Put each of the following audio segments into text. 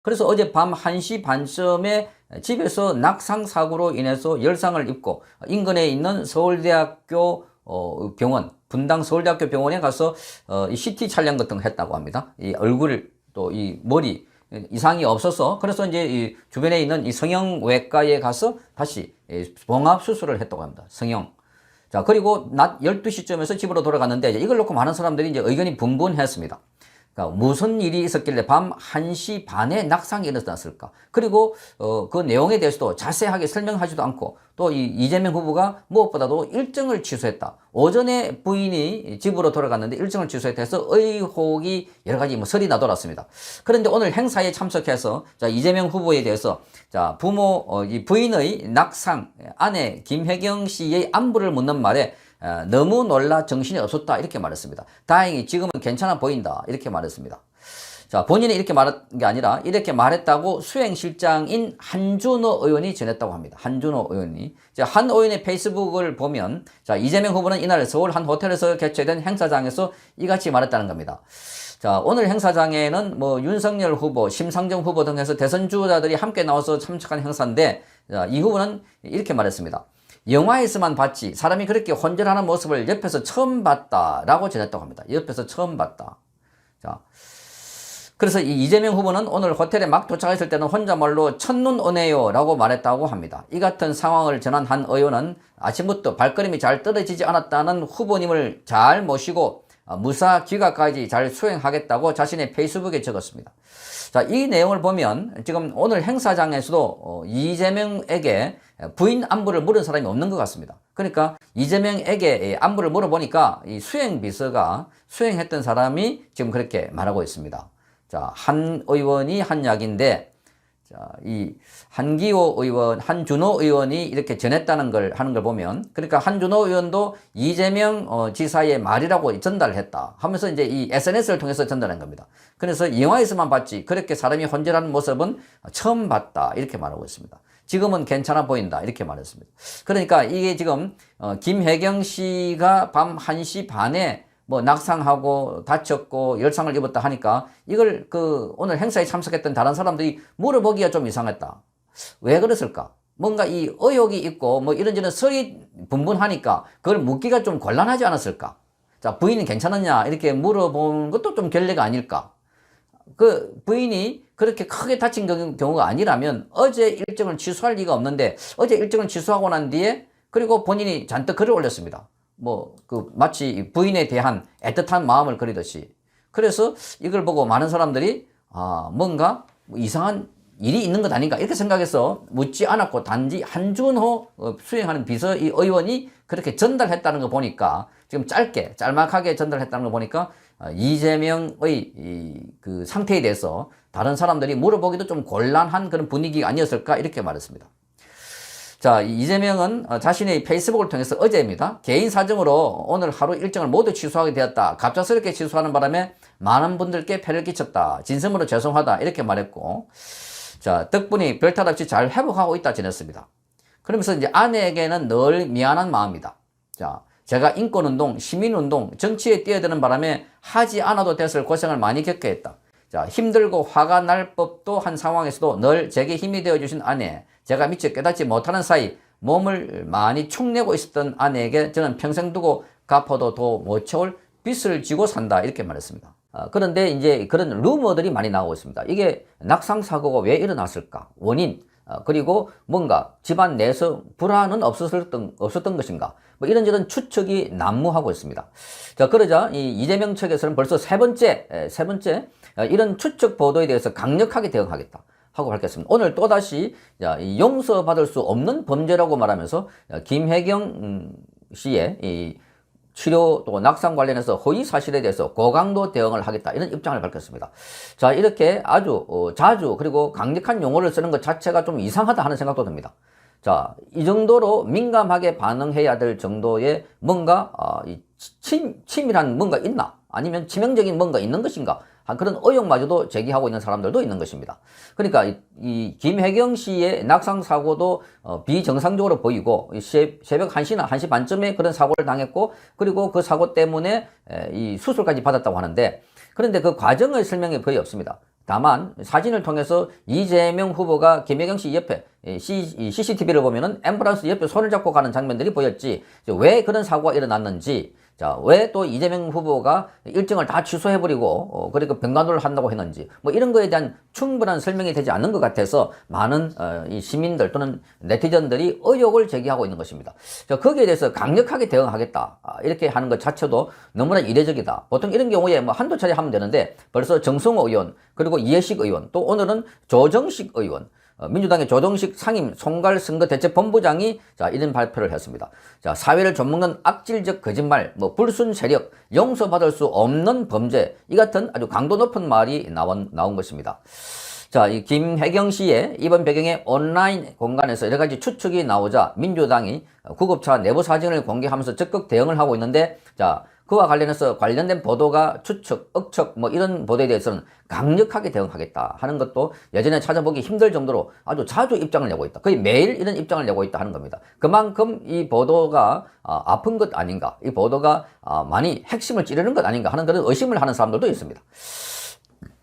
그래서 어제 밤 1시 반쯤에 집에서 낙상 사고로 인해서 열상을 입고 인근에 있는 서울대학교 병원, 분당 서울대학교 병원에 가서 이 CT 촬영 같은 거 했다고 합니다. 이 얼굴 또 이 머리 이상이 없어서 그래서 이제 이 주변에 있는 이 성형외과에 가서 다시 봉합 수술을 했다고 합니다. 성형. 자, 그리고 낮 12시쯤에서 집으로 돌아갔는데 이걸 놓고 많은 사람들이 이제 의견이 분분했습니다. 그러니까 무슨 일이 있었길래 밤 1시 반에 낙상이 일어났을까? 그리고 그 내용에 대해서도 자세하게 설명하지도 않고 또 이 이재명 후보가 무엇보다도 일정을 취소했다. 오전에 부인이 집으로 돌아갔는데 일정을 취소했다 해서 의혹이 여러 가지 뭐 설이 나돌았습니다. 그런데 오늘 행사에 참석해서 자, 이재명 후보에 대해서 자, 이 부인의 낙상, 아내 김혜경 씨의 안부를 묻는 말에 너무 놀라 정신이 없었다 이렇게 말했습니다. 다행히 지금은 괜찮아 보인다 이렇게 말했습니다. 자, 본인이 이렇게 말한 게 아니라 이렇게 말했다고 수행실장인 한준호 의원이 전했다고 합니다. 한준호 의원이. 자, 한 의원의 페이스북을 보면 자, 이재명 후보는 이날 서울 한 호텔에서 개최된 행사장에서 이같이 말했다는 겁니다. 자, 오늘 행사장에는 뭐 윤석열 후보, 심상정 후보 등 해서 대선 주자들이 함께 나와서 참석한 행사인데 자, 이 후보는 이렇게 말했습니다. 영화에서만 봤지 사람이 그렇게 혼절하는 모습을 옆에서 처음 봤다라고 전했다고 합니다. 옆에서 처음 봤다. 자, 그래서 이 이재명 후보는 오늘 호텔에 막 도착했을 때는 혼자말로 첫눈 오네요 라고 말했다고 합니다. 이 같은 상황을 전한 한 의원은 아침부터 발걸음이 잘 떨어지지 않았다는 후보님을 잘 모시고 무사 귀가까지 잘 수행하겠다고 자신의 페이스북에 적었습니다. 자, 이 내용을 보면 지금 오늘 행사장에서도 이재명에게 부인 안부를 물은 사람이 없는 것 같습니다. 그러니까 이재명에게 안부를 물어보니까 이 수행비서가 수행했던 사람이 지금 그렇게 말하고 있습니다. 자, 한 의원이 한 이야기인데, 자, 이 한기호 의원, 한준호 의원이 이렇게 전했다는 걸 하는 걸 보면, 그러니까 한준호 의원도 이재명 지사의 말이라고 전달을 했다 하면서 이제 이 SNS를 통해서 전달한 겁니다. 그래서 영화에서만 봤지, 그렇게 사람이 혼절하는 모습은 처음 봤다. 이렇게 말하고 있습니다. 지금은 괜찮아 보인다. 이렇게 말했습니다. 그러니까 이게 지금, 김혜경 씨가 밤 1시 반에 뭐 낙상하고 다쳤고 열상을 입었다 하니까 이걸 오늘 행사에 참석했던 다른 사람들이 물어보기가 좀 이상했다. 왜 그랬을까? 뭔가 이 의혹이 있고 뭐 이런저런 설이 분분하니까 그걸 묻기가 좀 곤란하지 않았을까? 자, 부인은 괜찮았냐? 이렇게 물어보는 것도 좀 결례가 아닐까? 그 부인이 그렇게 크게 다친 경우가 아니라면 어제 일정을 취소할 리가 없는데 어제 일정을 취소하고 난 뒤에 그리고 본인이 잔뜩 글을 올렸습니다. 마치 부인에 대한 애틋한 마음을 그리듯이. 그래서 이걸 보고 많은 사람들이, 뭔가 이상한 일이 있는 것 아닌가, 이렇게 생각해서 묻지 않았고, 단지 한준호 수행하는 비서 이 의원이 그렇게 전달했다는 거 보니까, 지금 짤막하게 전달했다는 거 보니까, 이재명의 그 상태에 대해서 다른 사람들이 물어보기도 좀 곤란한 그런 분위기가 아니었을까, 이렇게 말했습니다. 자, 이재명은 자신의 페이스북을 통해서 어제입니다. 개인 사정으로 오늘 하루 일정을 모두 취소하게 되었다. 갑작스럽게 취소하는 바람에 많은 분들께 폐를 끼쳤다. 진심으로 죄송하다. 이렇게 말했고, 자, 덕분에 별탈 없이 잘 회복하고 있다 전했습니다. 그러면서 이제 아내에게는 늘 미안한 마음이다. 자, 제가 인권운동, 시민운동, 정치에 뛰어드는 바람에 하지 않아도 됐을 고생을 많이 겪게 했다. 자, 힘들고 화가 날 법도 한 상황에서도 늘 제게 힘이 되어주신 아내, 제가 미처 깨닫지 못하는 사이 몸을 많이 축내고 있었던 아내에게 저는 평생 두고 갚아도 더 못 채울 빚을 지고 산다. 이렇게 말했습니다. 그런데 이제 그런 루머들이 많이 나오고 있습니다. 이게 낙상 사고가 왜 일어났을까? 원인, 그리고 뭔가 집안 내에서 불안은 없었던 것인가? 뭐 이런저런 추측이 난무하고 있습니다. 자, 그러자 이 이재명 측에서는 벌써 세 번째 이런 추측 보도에 대해서 강력하게 대응하겠다 하고 밝혔습니다. 오늘 또다시 용서받을 수 없는 범죄라고 말하면서 김혜경 씨의 이 치료 또 낙상 관련해서 허위 사실에 대해서 고강도 대응을 하겠다 이런 입장을 밝혔습니다. 자, 이렇게 아주 자주 그리고 강력한 용어를 쓰는 것 자체가 좀 이상하다 하는 생각도 듭니다. 자, 이 정도로 민감하게 반응해야 될 정도의 뭔가 치밀한 뭔가 있나? 아니면 치명적인 뭔가 있는 것인가? 그런 의혹마저도 제기하고 있는 사람들도 있는 것입니다. 그러니까 이 김혜경 씨의 낙상 사고도 비정상적으로 보이고 새벽 1시나 1시 반쯤에 그런 사고를 당했고 그리고 그 사고 때문에 이 수술까지 받았다고 하는데 그런데 그 과정의 설명이 거의 없습니다. 다만 사진을 통해서 이재명 후보가 김혜경 씨 옆에 CCTV를 보면은 앰뷸런스 옆에 손을 잡고 가는 장면들이 보였지. 왜 그런 사고가 일어났는지, 자, 왜 또 이재명 후보가 일정을 다 취소해버리고, 그리고 병간호를 한다고 했는지, 뭐 이런 거에 대한 충분한 설명이 되지 않는 것 같아서 많은, 이 시민들 또는 네티즌들이 의혹을 제기하고 있는 것입니다. 자, 거기에 대해서 강력하게 대응하겠다. 이렇게 하는 것 자체도 너무나 이례적이다. 보통 이런 경우에 뭐 한두 차례 하면 되는데 벌써 정성호 의원, 그리고 이해식 의원, 또 오늘은 조정식 의원, 민주당의 조정식 상임 총괄선거대책본부장이 자, 이런 발표를 했습니다. 자, 사회를 좀먹는 악질적 거짓말, 뭐 불순 세력, 용서받을 수 없는 범죄, 이 같은 아주 강도 높은 말이 나온 것입니다. 자, 이 김혜경 씨의 이번 배경에 온라인 공간에서 여러 가지 추측이 나오자 민주당이 구급차 내부 사진을 공개하면서 적극 대응을 하고 있는데, 자, 그와 관련해서 관련된 보도가 추측, 억측 뭐 이런 보도에 대해서는 강력하게 대응하겠다 하는 것도 예전에 찾아보기 힘들 정도로 아주 자주 입장을 내고 있다. 거의 매일 이런 입장을 내고 있다 하는 겁니다. 그만큼 이 보도가 아픈 것 아닌가, 이 보도가 많이 핵심을 찌르는 것 아닌가 하는 그런 의심을 하는 사람들도 있습니다.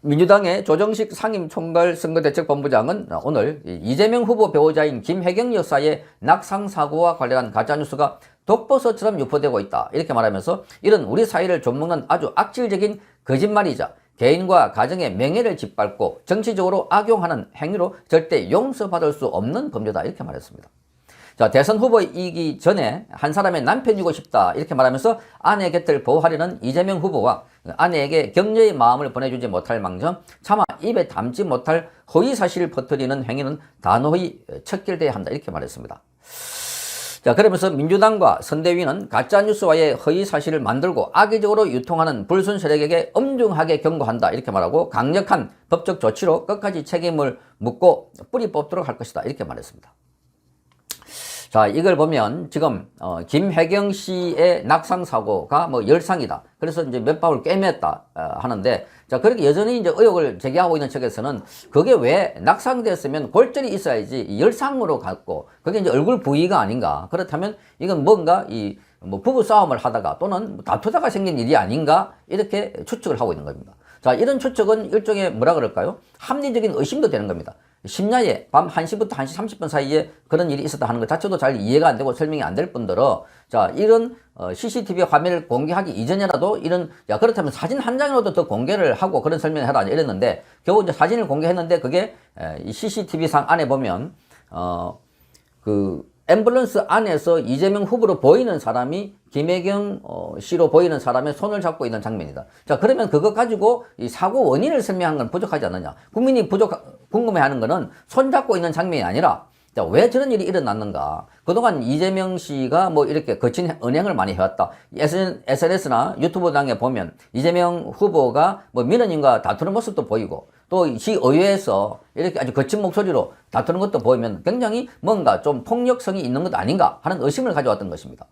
민주당의 조정식 상임총괄선거대책본부장은 오늘 이재명 후보 배우자인 김혜경 여사의 낙상사고와 관련한 가짜뉴스가 독버섯처럼 유포되고 있다, 이렇게 말하면서 이런 우리 사회를 좀먹는 아주 악질적인 거짓말이자 개인과 가정의 명예를 짓밟고 정치적으로 악용하는 행위로 절대 용서받을 수 없는 범죄다, 이렇게 말했습니다. 자, 대선 후보이기 전에 한 사람의 남편이고 싶다, 이렇게 말하면서 아내 곁을 보호하려는 이재명 후보와 아내에게 격려의 마음을 보내주지 못할 망정 차마 입에 담지 못할 허위 사실을 퍼뜨리는 행위는 단호히 척결돼야 한다, 이렇게 말했습니다. 자, 그러면서 민주당과 선대위는 가짜뉴스와의 허위 사실을 만들고 악의적으로 유통하는 불순 세력에게 엄중하게 경고한다, 이렇게 말하고 강력한 법적 조치로 끝까지 책임을 묻고 뿌리 뽑도록 할 것이다, 이렇게 말했습니다. 자, 이걸 보면 지금 김혜경 씨의 낙상 사고가 뭐 열상이다, 그래서 이제 몇 방울 꿰맸다 하는데, 자, 그렇게 여전히 이제 의혹을 제기하고 있는 측에서는 그게 왜 낙상됐으면 골절이 있어야지 열상으로 갔고 그게 이제 얼굴 부위가 아닌가, 그렇다면 이건 뭔가 이 뭐 부부 싸움을 하다가 또는 다투다가 생긴 일이 아닌가, 이렇게 추측을 하고 있는 겁니다. 자, 이런 추측은 일종의 뭐라 그럴까요? 합리적인 의심도 되는 겁니다. 심야에 밤 1시부터 1시 30분 사이에 그런 일이 있었다 하는 것 자체도 잘 이해가 안 되고 설명이 안 될 뿐더러, 자, 이런 CCTV 화면을 공개하기 이전이라도 이런, 야, 그렇다면 사진 한 장이라도 더 공개를 하고 그런 설명을 해라 이랬는데, 겨우 이제 사진을 공개했는데 그게 이 CCTV 상 안에 보면 그 앰뷸런스 안에서 이재명 후보로 보이는 사람이 김혜경 씨로 보이는 사람의 손을 잡고 있는 장면이다. 자, 그러면 그것 가지고 이 사고 원인을 설명한 건 부족하지 않느냐. 국민이 궁금해하는 거는 손 잡고 있는 장면이 아니라, 자, 왜 저런 일이 일어났는가. 그동안 이재명 씨가 뭐 이렇게 거친 언행을 많이 해왔다. SNS나 유튜브 등에 보면 이재명 후보가 뭐 민원인과 다투는 모습도 보이고, 또 시의회에서 이렇게 아주 거친 목소리로 다투는 것도 보이면 굉장히 뭔가 좀 폭력성이 있는 것 아닌가 하는 의심을 가져왔던 것입니다.